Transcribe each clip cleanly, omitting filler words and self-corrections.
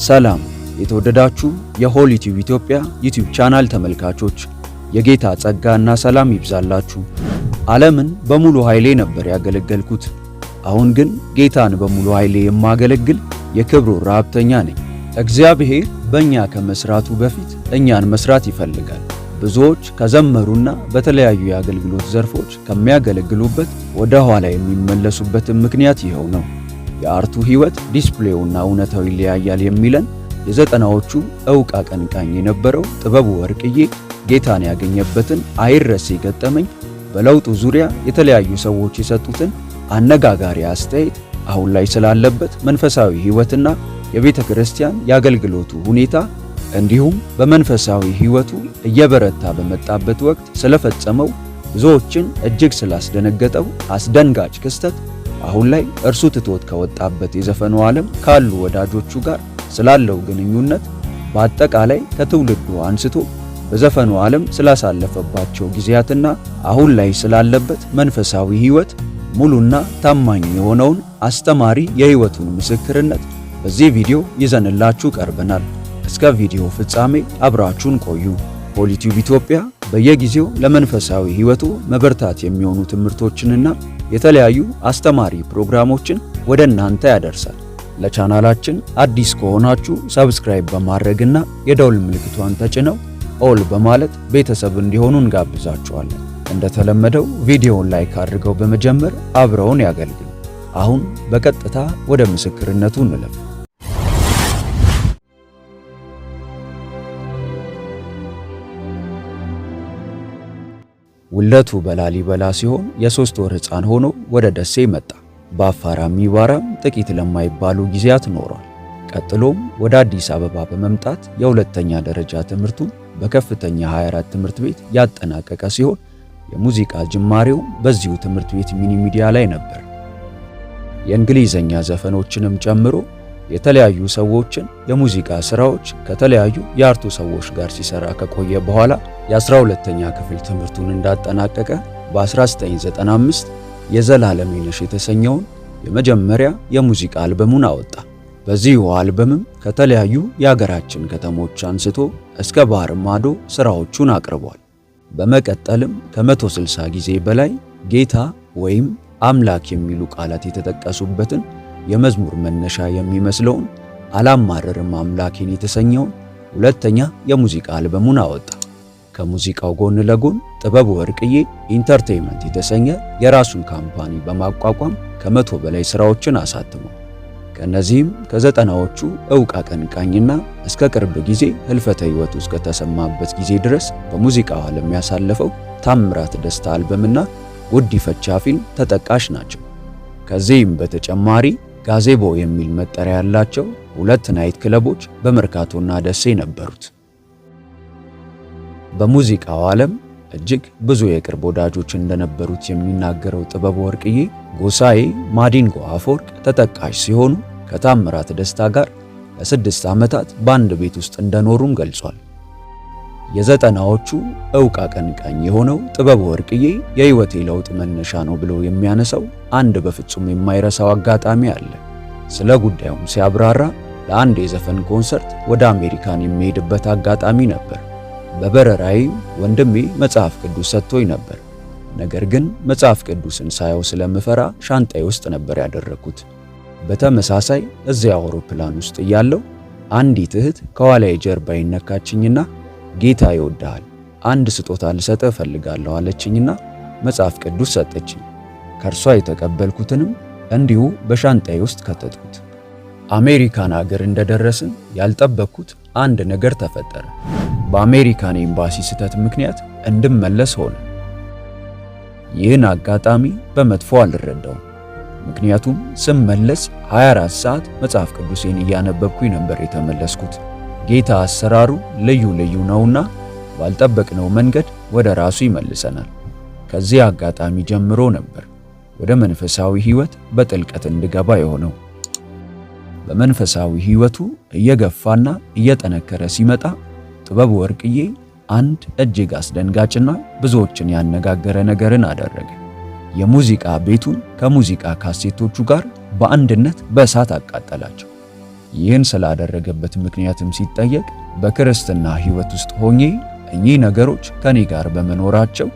ሰላም የተወደዳችሁ የሆሊ ቲዩብ ኢትዮጵያ ዩቲዩብ ቻናል ተመልካቾች፣ የጌታ ጸጋና ሰላም ይብዛላችሁ። ዓለምን በሙሉ ኃይሌ ነበር ያገለገልኩት። አሁን ግን ጌታን በሙሉ ኃይሌ የማገለግል የክብሩ ረሃብተኛ ነኝ። እግዚአብሔር በእኛ ከመስራቱ በፊት እኛን መስራት ይፈልጋል። ብዙዎች ከዘመሩና በተለያዩ የአገልግሎት ዘርፎች ከሚያገለግሉበት ወደ ኋላ የሚመለሱበትን ምክንያት ይኸው ነው። የአርቱ ሕይወት ዲስፕሌውና እውነታው ይለያያል የሚለን የዘጠናዎቹ ዕውቅ አቀንቃኝ የነበረው ጥበቡ ወርቅዬ ጌታን ያገኘበትን አይረሴ ገጠመኝ፣ በለውጡ ዙሪያ የተለያዩ ሰዎች የሰጡትን አነጋጋሪ አስተያየት፣ አሁን ላይ ስላለበት መንፈሳዊ ሕይወትና የቤተ ክርስቲያን የአገልግሎቱ ሁኔታ እንዲሁም በመንፈሳዊ ሕይወቱ እየበረታ በመጣበት ወቅት ስለፈጸመው ብዙዎችን እጅግ ስላስደነገጠው አስደንጋጭ ክስተት፣ አሁን ላይ እርሱ ትቶት ከወጣበት የዘፈኑ ዓለም ካሉ ወዳጆቹ ጋር ስላለው ግንኙነት፣ በአጠቃላይ ከትውልዱ አንስቶ በዘፈኑ ዓለም ስላሳለፈባቸው ጊዜያትና አሁን ላይ ስላለበት መንፈሳዊ ሕይወት ሙሉና ታማኝ የሆነውን አስተማሪ የሕይወቱን ምስክርነት በዚህ ቪዲዮ ይዘንላችሁ ቀርበናል። እስከ ቪዲዮ ፍጻሜ አብራችሁን ቆዩ። ሆሊ ቲዩብ ኢትዮጵያ በየጊዜው ለመንፈሳዊ ሕይወቱ መበርታት የሚሆኑ ትምህርቶችንና የተለያዩ አስተማሪ ፕሮግራሞችን ወደ እናንተ ያደርሳል። ለቻናላችን አዲስ ከሆናችሁ ሰብስክራይብ በማድረግና የደውል ምልክቷን ተጭነው ኦል በማለት ቤተሰብ እንዲሆኑ እንጋብዛችኋለን። እንደተለመደው ቪዲዮውን ላይክ አድርገው በመጀመር አብረውን ያገልግሉ። አሁን በቀጥታ ወደ ምስክርነቱ እንለፍ። ውለቱ በላሊበላ ሲሆን የ3 ወር ሕፃን ሆኖ ወደ ደሴ መጣ። በአፋር አሚባራም ጥቂት ለማይባሉ ጊዜያት ኖሯል። ቀጥሎም ወደ አዲስ አበባ በመምጣት የሁለተኛ ደረጃ ትምህርቱን በከፍተኛ 24 ትምህርት ቤት ያጠናቀቀ ሲሆን የሙዚቃ ጅማሬው በዚሁ ትምህርት ቤት ሚኒ ሚዲያ ላይ ነበር። የእንግሊዘኛ ዘፈኖችንም ጨምሮ የተለያዩ ሰዎችን የሙዚቃ ስራዎች ከተለያዩ የአርቱ ሰዎች ጋር ሲሰራ ከቆየ በኋላ የ12ኛ ክፍል ትምህርቱን እንዳጠናቀቀ በ1995 የዘላለም ይነሽ የተሰኘውን የመጀመሪያ የሙዚቃ አልበሙን አወጣ። በዚሁ አልበምም ከተለያዩ የሀገራችን ከተሞች አንስቶ እስከ ባህር ማዶ ስራዎቹን አቅርቧል። በመቀጠልም ከ160 ጊዜ በላይ ጌታ ወይም አምላክ የሚሉ ቃላት የተጠቀሱበትን የመዝሙር መነሻ የሚመስለውን አላማረርም አምላኬን የተሰኘውን ሁለተኛ የሙዚቃ አልበሙን አወጣ። ከሙዚቃው ጎን ለጎን ጥበቡ ወርቅዬ ኢንተርቴይንመንት የተሰኘ የራሱን ካምፓኒ በማቋቋም ከ100 በላይ ስራዎችን አሳትሟል። ከነዚህም ከዘጠናዎቹ ዕውቅ አቀንቃኝና እስከ ቅርብ ጊዜ ህልፈተ ሕይወቱ እስከተሰማበት ጊዜ ድረስ በሙዚቃው ዓለም ያሳለፈው ታምራት ደስታ አልበምና ጉዲፈቻ ፊልም ተጠቃሽ ናቸው። ከዚህም በተጨማሪ ጋዜቦ የሚል መጠሪያ ያላቸው 2 ናይት ክለቦች በመርካቶና ደሴ ነበሩት። በሙዚቃው ዓለም እጅግ ብዙ የቅርብ ወዳጆች እንደነበሩት የሚናገረው ጥበቡ ወርቅዬ ጎሳዬ፣ ማዲንጎ አፈወርቅ ተጠቃሽ ሲሆኑ ከታምራት ደስታ ጋር ለ6 ዓመታት በአንድ ቤት ውስጥ እንደኖሩም ገልጿል። የዘጠናዎቹ ዕውቅ አቀንቃኝ የሆነው ጥበቡ ወርቅዬ የሕይወቴ ለውጥ መነሻ ነው ብሎ የሚያነሳው አንድ በፍጹም የማይረሳው አጋጣሚ አለ። ስለ ጉዳዩም ሲያብራራ ለአንድ የዘፈን ኮንሰርት ወደ አሜሪካን የሚሄድበት አጋጣሚ ነበር። በበረራዬ ወንድሜ መጽሐፍ ቅዱስ ሰጥቶኝ ነበር። ነገር ግን መጽሐፍ ቅዱስን ሳየው ስለምፈራ ሻንጣዬ ውስጥ ነበር ያደረኩት። በተመሳሳይ እዚያ አውሮፕላን ውስጥ እያለሁ አንዲት እህት ከኋላዬ ጀርባዬን ነካችኝና ጌታ ይወድሃል፣ አንድ ስጦታ ልሰጥህ እፈልጋለሁ አለችኝና መጽሐፍ ቅዱስ ሰጠችኝ። ከእርሷ የተቀበልኩትንም እንዲሁ በሻንጣዬ ውስጥ ከተትኩት። አሜሪካን ሀገር እንደደረስን ያልጠበቅኩት አንድ ነገር ተፈጠረ። በአሜሪካን ኤምባሲ ስህተት ምክንያት እንድመለስ ሆነ። ይህን አጋጣሚ በመጥፎ አልረዳውም። ምክንያቱም ስመለስ 24 ሰዓት መጽሐፍ ቅዱሴን እያነበብኩኝ ነበር የተመለስኩት። ጌታ አሰራሩ ልዩ ልዩ ነውና ባልጠበቅነው መንገድ ወደ ራሱ ይመልሰናል። ከዚህ አጋጣሚ ጀምሮ ነበር ወደ መንፈሳዊ ሕይወት በጥልቀት እንድገባ የሆነው። በመንፈሳዊ ሕይወቱ እየገፋና እየጠነከረ ሲመጣ ጥበቡ ወርቅዬ አንድ እጅግ አስደንጋጭና ብዙዎችን ያነጋገረ ነገርን አደረገ። የሙዚቃ ቤቱን ከሙዚቃ ካሴቶቹ ጋር በአንድነት በእሳት አቃጠላቸው። ይህን ስላደረገበት ምክንያትም ሲጠየቅ በክርስትና ሕይወት ውስጥ ሆኜ እኚህ ነገሮች ከኔ ጋር በመኖራቸው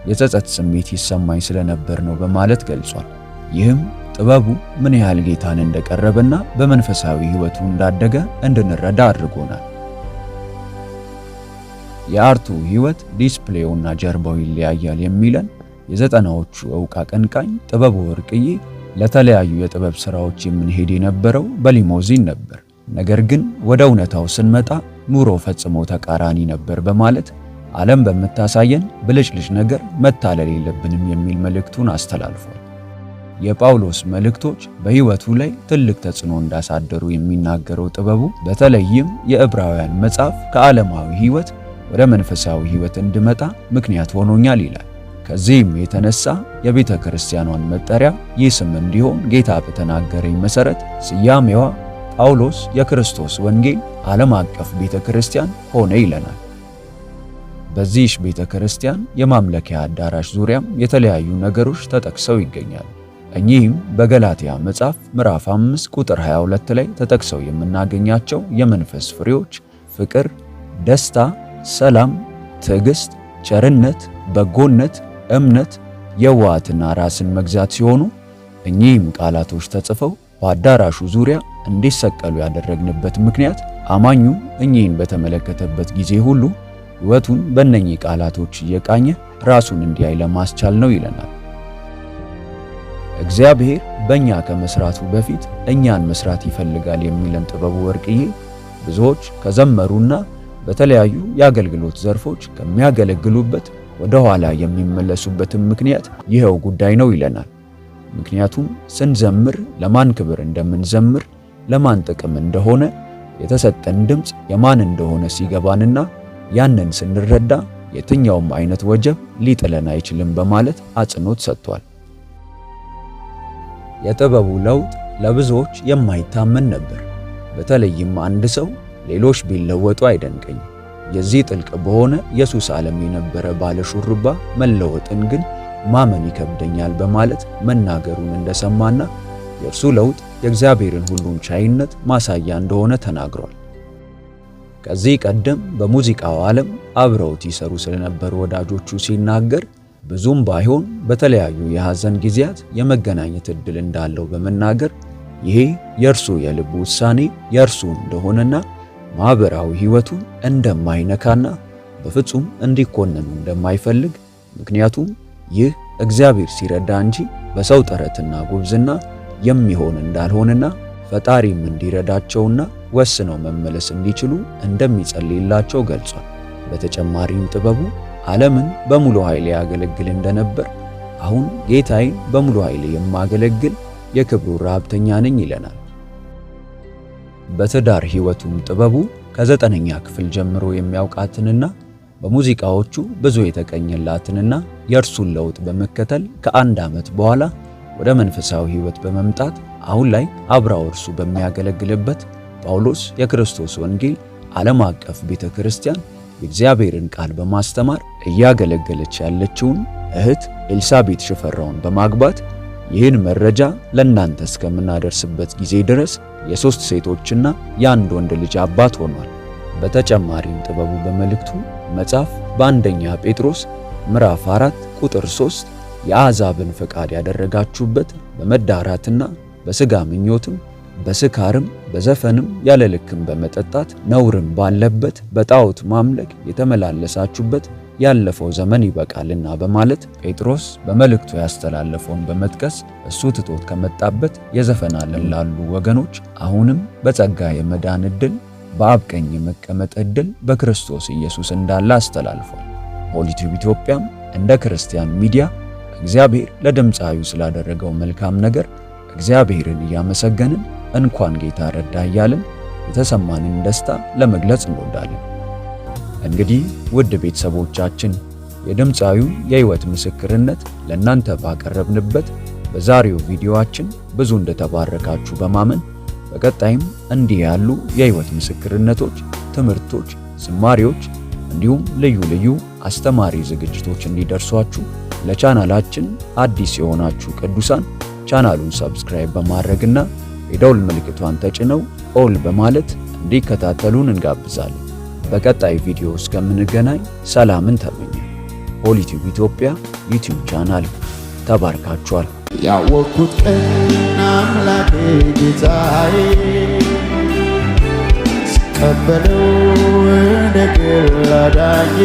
የጸጸት ስሜት ይሰማኝ ስለነበር ነው በማለት ገልጿል። ይህም ጥበቡ ምን ያህል ጌታን እንደቀረበና በመንፈሳዊ ሕይወቱ እንዳደገ እንድንረዳ አድርጎናል። የአርቱ ሕይወት ዲስፕሌውና ጀርባው ይለያያል የሚለን የዘጠናዎቹ ዕውቅ አቀንቃኝ ጥበቡ ወርቅዬ ለተለያዩ የጥበብ ሥራዎች የምንሄድ የነበረው በሊሞዚን ነበር። ነገር ግን ወደ እውነታው ስንመጣ ኑሮ ፈጽሞ ተቃራኒ ነበር በማለት ዓለም በምታሳየን ብልጭልጭ ነገር መታለል የለብንም የሚል መልእክቱን አስተላልፏል። የጳውሎስ መልእክቶች በሕይወቱ ላይ ትልቅ ተጽዕኖ እንዳሳደሩ የሚናገረው ጥበቡ በተለይም የዕብራውያን መጽሐፍ ከዓለማዊ ሕይወት ወደ መንፈሳዊ ሕይወት እንድመጣ ምክንያት ሆኖኛል ይላል። ከዚህም የተነሳ የቤተ ክርስቲያኗን መጠሪያ ይህ ስም እንዲሆን ጌታ በተናገረኝ መሠረት ስያሜዋ ጳውሎስ የክርስቶስ ወንጌል ዓለም አቀፍ ቤተ ክርስቲያን ሆነ ይለናል። በዚህች ቤተ ክርስቲያን የማምለኪያ አዳራሽ ዙሪያም የተለያዩ ነገሮች ተጠቅሰው ይገኛሉ። እኚህም በገላትያ መጽሐፍ ምዕራፍ 5 ቁጥር 22 ላይ ተጠቅሰው የምናገኛቸው የመንፈስ ፍሬዎች ፍቅር፣ ደስታ፣ ሰላም፣ ትዕግስት፣ ቸርነት፣ በጎነት፣ እምነት፣ የዋሃትና ራስን መግዛት ሲሆኑ እኚህም ቃላቶች ተጽፈው በአዳራሹ ዙሪያ እንዲሰቀሉ ያደረግንበት ምክንያት አማኙ እኚህን በተመለከተበት ጊዜ ሁሉ ሕይወቱን በእነኚህ ቃላቶች እየቃኘ ራሱን እንዲያይ ለማስቻል ነው ይለናል። እግዚአብሔር በእኛ ከመስራቱ በፊት እኛን መስራት ይፈልጋል የሚለን ጥበቡ ወርቅዬ ብዙዎች ከዘመሩና በተለያዩ የአገልግሎት ዘርፎች ከሚያገለግሉበት ወደ ኋላ የሚመለሱበትን ምክንያት ይኸው ጉዳይ ነው ይለናል። ምክንያቱም ስንዘምር ለማን ክብር እንደምንዘምር፣ ለማን ጥቅም እንደሆነ፣ የተሰጠን ድምፅ የማን እንደሆነ ሲገባንና ያንን ስንረዳ የትኛውም አይነት ወጀብ ሊጥለን አይችልም በማለት አጽንኦት ሰጥቷል። የጥበቡ ለውጥ ለብዙዎች የማይታመን ነበር። በተለይም አንድ ሰው ሌሎች ቢለወጡ አይደንቀኝም፣ የዚህ ጥልቅ በሆነ የሱስ ዓለም የነበረ ባለ ሹርባ መለወጥን ግን ማመን ይከብደኛል በማለት መናገሩን እንደሰማና የእርሱ ለውጥ የእግዚአብሔርን ሁሉን ቻይነት ማሳያ እንደሆነ ተናግሯል። ከዚህ ቀደም በሙዚቃው ዓለም አብረውት ይሰሩ ስለነበሩ ወዳጆቹ ሲናገር ብዙም ባይሆን በተለያዩ የሐዘን ጊዜያት የመገናኘት ዕድል እንዳለው በመናገር ይሄ የእርሱ የልብ ውሳኔ የእርሱ እንደሆነና ማኅበራዊ ሕይወቱን እንደማይነካና በፍጹም እንዲኮነኑ እንደማይፈልግ ምክንያቱም ይህ እግዚአብሔር ሲረዳ እንጂ በሰው ጥረትና ጉብዝና የሚሆን እንዳልሆነና ፈጣሪም እንዲረዳቸውና ወስነው መመለስ እንዲችሉ እንደሚጸልይላቸው ገልጿል። በተጨማሪም ጥበቡ ዓለምን በሙሉ ኃይል ያገለግል እንደነበር አሁን ጌታዬን በሙሉ ኃይል የማገለግል የክብሩ ረሃብተኛ ነኝ ይለናል። በትዳር ሕይወቱም ጥበቡ ከ9ኛ ክፍል ጀምሮ የሚያውቃትንና በሙዚቃዎቹ ብዙ የተቀኘላትንና የእርሱን ለውጥ በመከተል ከ1 ዓመት በኋላ ወደ መንፈሳዊ ሕይወት በመምጣት አሁን ላይ አብራው እርሱ በሚያገለግልበት ጳውሎስ የክርስቶስ ወንጌል ዓለም አቀፍ ቤተ ክርስቲያን የእግዚአብሔርን ቃል በማስተማር እያገለገለች ያለችውን እህት ኤልሳቤት ሽፈራውን በማግባት ይህን መረጃ ለእናንተ እስከምናደርስበት ጊዜ ድረስ የ3 ሴቶችና የ1 ወንድ ልጅ አባት ሆኗል። በተጨማሪም ጥበቡ በመልእክቱ መጽሐፍ በአንደኛ ጴጥሮስ ምዕራፍ 4 ቁጥር 3 የአሕዛብን ፈቃድ ያደረጋችሁበት በመዳራትና በሥጋ ምኞትም በስካርም በዘፈንም ያለ ልክም በመጠጣት ነውርም ባለበት በጣዖት ማምለክ የተመላለሳችሁበት ያለፈው ዘመን ይበቃልና በማለት ጴጥሮስ በመልእክቱ ያስተላለፈውን በመጥቀስ እሱ ትቶት ከመጣበት የዘፈን ዓለም ላሉ ወገኖች አሁንም በጸጋ የመዳን ዕድል በአብ ቀኝ የመቀመጥ ዕድል በክርስቶስ ኢየሱስ እንዳለ አስተላልፏል። ሆሊ ቲዩብ ኢትዮጵያም እንደ ክርስቲያን ሚዲያ እግዚአብሔር ለድምፃዊው ስላደረገው መልካም ነገር እግዚአብሔርን እያመሰገንን እንኳን ጌታ ረዳ እያልን የተሰማንን ደስታ ለመግለጽ እንወዳለን። እንግዲህ ውድ ቤተሰቦቻችን የድምፃዊው የሕይወት ምስክርነት ለእናንተ ባቀረብንበት በዛሬው ቪዲዮአችን ብዙ እንደተባረካችሁ በማመን በቀጣይም እንዲህ ያሉ የሕይወት ምስክርነቶች፣ ትምህርቶች፣ ዝማሬዎች እንዲሁም ልዩ ልዩ አስተማሪ ዝግጅቶች እንዲደርሷችሁ ለቻናላችን አዲስ የሆናችሁ ቅዱሳን ቻናሉን ሰብስክራይብ በማድረግና የደውል ምልክቷን ተጭነው ኦል በማለት እንዲከታተሉን እንጋብዛለን። በቀጣይ ቪዲዮ እስከምንገናኝ ሰላምን ተመኘን። ሆሊ ቲዩብ ኢትዮጵያ ዩቲዩብ ቻናል ተባርካችኋል። ያወቅኩት ቀን አምላኬ ጌታዬ ቀበለው እንደ ግል አዳኜ